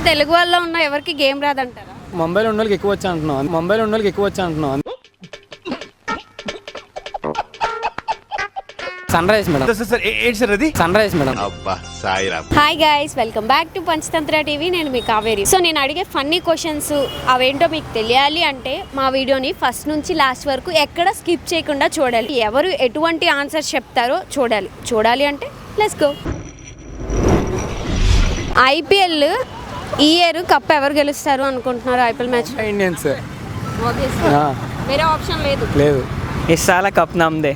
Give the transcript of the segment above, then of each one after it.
తెలుగు వాళ్ళలో ఉన్న ఎవరికి గేమ్ రాదంటారా? ముంబైలో ఉన్న వాళ్ళకి ఎక్కువ వచ్చి అంటున్నాం. Sunrise madam. Sunrise madam. Hi guys, welcome back to Panchatantra TV. నేను మీ కావేరి. సో నేను అడిగే ఫన్నీ క్వశ్చన్స్ అవేంటో మీకు తెలియాలి అంటే మా వీడియోని ఫస్ట్ నుంచి లాస్ట్ వరకు ఎక్కడ స్కిప్ చేయకుండా చూడాలి. ఎవరు ఎటువంటి ఆన్సర్ చెప్తారో చూడాలి అంటే లెట్స్ గో. ఐపీఎల్ ఈ ఇయర్ కప్ ఎవరు గెలుస్తారు అనుకుంటున్నారు? IPL match Indians. వేరే ఆప్షన్ లేదు. इस साल कप नाम दे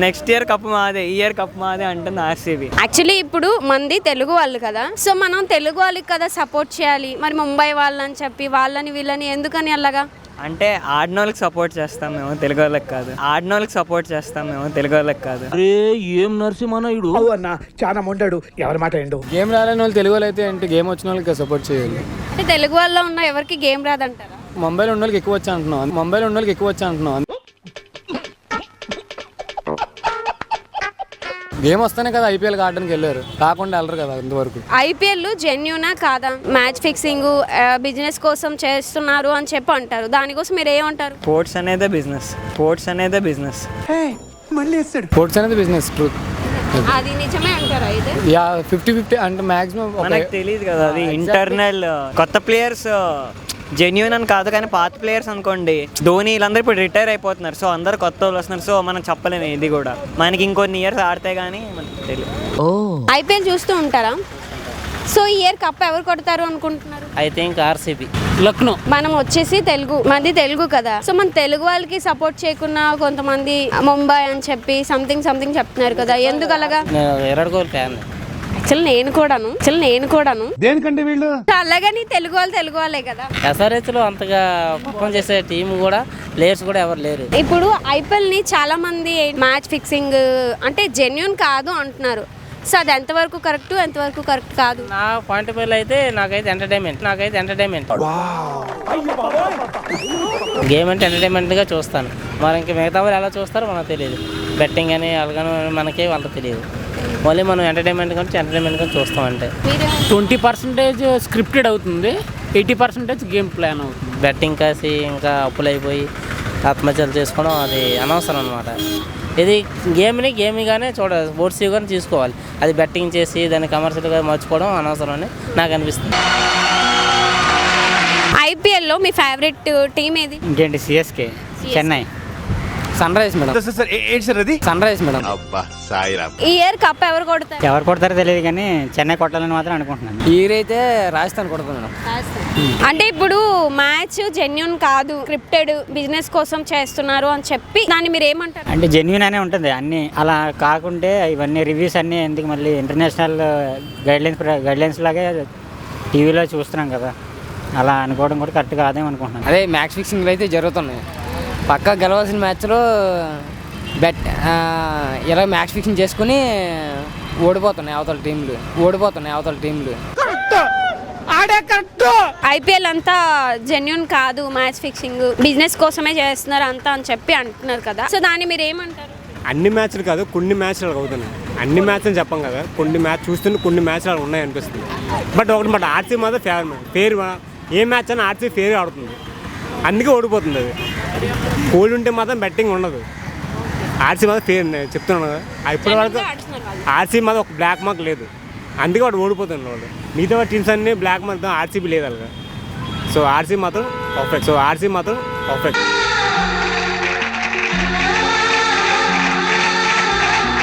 నెక్స్ట్ ఇయర్ కప్ మాదే, ఈ ఇయర్ కప్ మాదే అంటుంది ఆర్సీబీ. యాక్చువల్లీ ఇప్పుడు మంది తెలుగు వాళ్ళు కదా, సో మనం తెలుగు వాళ్ళకి కదా సపోర్ట్ చేయాలి. మరి ముంబై వాళ్ళని చెప్పి వాళ్ళని వీళ్ళని ఎందుకని అలాగా? అంటే ఆడిన వాళ్ళకి సపోర్ట్ చేస్తాం మేము, తెలుగు వాళ్ళకి కాదు. ఏం నరసింహనాయుడు అన్న చాలా మొండాడు, ఎవరి మాట ఏండు. గేమ్ రాలేని వాళ్ళు తెలుగు వాళ్ళు అయితే ఏంటి, గేమ్ వచ్చిన వాళ్ళకి సపోర్ట్ చేయాలి. అంటే తెలుగు వాళ్ళలో ఉన్న ఎవరికి గేమ్ రాదంటారా? ముంబైలో ఉన్న వాళ్ళకి ఎక్కువ వచ్చి అంటున్నాం. గేమ్ వస్తేనే కదా ఐపీఎల్ ఆడడానికి వెళ్ళారు, కాకుండా వెళ్ళరు కదా ఇంతవరకు. ఐపీఎల్ జెన్యూనా కాదా? మ్యాచ్ ఫిక్సింగ్ బిజినెస్ కోసం చేస్తున్నారు అని చెప్పి అంటారు. దానికోసం మీరు ఏమంటారు? స్పోర్ట్స్ అనేదే బిజినెస్. మళ్ళీ వేస్తాడు. స్పోర్ట్స్ అనేది బిజినెస్, ట్రూత్. అది నిజమే అంటారా? అయితే 50-50 అంటే మాక్సిమం. మనకు తెలియదు కదా అది ఇంటర్నల్. కొత్త ప్లేయర్స్ జెన్యూన్ అని కాదు, కానీ పాత ప్లేయర్స్ అనుకోండి, ధోని వీళ్ళందరూ ఇప్పుడు రిటైర్ అయిపోతున్నారు. సో అందరు కొత్త వాళ్ళు వస్తున్నారు. సో మనం చెప్పలేము ఇది కూడా, మనకి ఇంకొన్ని ఇయర్స్ ఆడితే కానీ మనకు తెలియదు. ఐపీఎల్ చూస్తూ ఉంటారా? సో ఈ ఇయర్ కప్ ఎవరు కొడతారు అనుకుంటున్నారు? I think RCB. లక్నో. మనం వచ్చేసి మంది తెలుగు కదా, సో మన తెలుగు వాళ్ళకి సపోర్ట్ చేయకుండా కొంతమంది ముంబై అని చెప్పి సంథింగ్ చెప్తున్నారు కదా, ఎందుకు అలాగా? విరాట్ కోహ్లీ ఫ్యాన్. యాక్చువల్ నేను కూడాను. దేనికంటే వీళ్ళు అలాగని తెలుగు వాళ్ళే కదా. ఎస్ఆర్హెచ్ లో అంతగా పర్ఫార్మ్ చేసే టీం కూడా, ప్లేయర్స్ కూడా ఎవరు లేరు. ఇప్పుడు ఐపీఎల్ ని చాలా మంది మ్యాచ్ ఫిక్సింగ్ అంటే జెన్యూన్ కాదు అంటున్నారు. సో అది ఎంతవరకు కరెక్ట్ కాదు? నా పాయింట్ ఆఫ్ వ్యూ అయితే నాకైతే ఎంటర్టైన్మెంట్. గేమ్ అంటే ఎంటర్టైన్మెంట్గా చూస్తాను. మరి ఇంక మిగతా వాళ్ళు ఎలా చూస్తారో మనకు తెలియదు. బెట్టింగ్ అని అలాగని మనకి వాళ్ళకి తెలియదు. మళ్ళీ మనం ఎంటర్టైన్మెంట్గా చూస్తాం. అంటే 20% స్క్రిప్టెడ్ అవుతుంది, 80% గేమ్ ప్లాన్ అవుతుంది. బెట్టింగ్ కాసి ఇంకా అప్పులైపోయి ఆత్మహత్యలు చేసుకోవడం అది అనవసరం అనమాట. ఇది గేమ్గానే చూడాలి, స్పోర్ట్స్ కానీ తీసుకోవాలి. అది బెట్టింగ్ చేసి దాన్ని కమర్షియల్గా మర్చిపోవడం అనవసరం అని నాకు అనిపిస్తుంది. ఐపీఎల్లో మీ ఫేవరెట్ టీం ఏది? ఇంకేంటి, CSK, Chennai. Sunrise madam. Sunrise madam. ఈ ఇయర్ కప్ ఎవరు కొడతారో తెలియదు, కానీ చెన్నై కొట్టాలని మాత్రం అనుకుంటున్నాను. ఈ ఇయర్ అయితే రాజస్థాన్ కొడుతుంది మేడం. అంటే ఇప్పుడు మ్యాచ్ జెన్యూన్ కాదు, స్క్రిప్టెడ్ బిజినెస్ కోసం చేస్తున్నారు అని చెప్పి దాన్ని మీరు ఏమంటారు? అంటే జెన్యూన్ అనే ఉంటుంది అన్నీ. అలా కాకుంటే ఇవన్నీ రివ్యూస్ అన్నీ ఎందుకు, మళ్ళీ ఇంటర్నేషనల్ గైడ్లైన్స్ లాగే టీవీలో చూస్తున్నాం కదా, అలా అనుకోవడం కూడా కరెక్ట్ కాదేమో అనుకుంటున్నాను. అదే మ్యాచ్ ఫిక్సింగ్లు అయితే జరుగుతున్నాయి. పక్కా గెలవాల్సిన మ్యాచ్లో ఇలా మ్యాచ్ ఫిక్సింగ్ చేసుకుని ఓడిపోతున్నాయి అవతల టీంలు. ఐపీఎల్ అంతా జెన్యూన్ కాదు, మ్యాచ్ ఫిక్సింగ్ బిజినెస్ కోసమే చేస్తున్నారు అంతా అని చెప్పి అంటున్నారు కదా, సో దాన్ని మీరు ఏమంటారు? అన్ని మ్యాచ్లు కాదు, కొన్ని మ్యాచ్లు అవుతున్నాయి. అన్ని మ్యాచ్లు చెప్పం కదా, కొన్ని మ్యాచ్లు ఉన్నాయి అనిపిస్తుంది. బట్ ఆర్సీ మాత్రం ఫేర్ ఏ మ్యాచ్ అయినా ఆర్సీ ఫేర్ ఆడుతుంది, అందుకే ఓడిపోతుంది. అది కోల్డ్ ఉంటే మాత్రం బెట్టింగ్ ఉండదు. ఆర్సీ మాత్రం ఫేర్ చెప్తున్నాను కదా, ఇప్పటి వరకు ఆర్సీ మాత్రం ఒక బ్లాక్ మార్క్ లేదు, అందుకే వాడు ఓడిపోతుంది. వాడు మిగతా టీమ్స్ అన్నీ బ్లాక్ మార్క్, ఆర్సీబీ లేదు అలాగా. సో ఆర్సీ మాత్రం పర్ఫెక్ట్.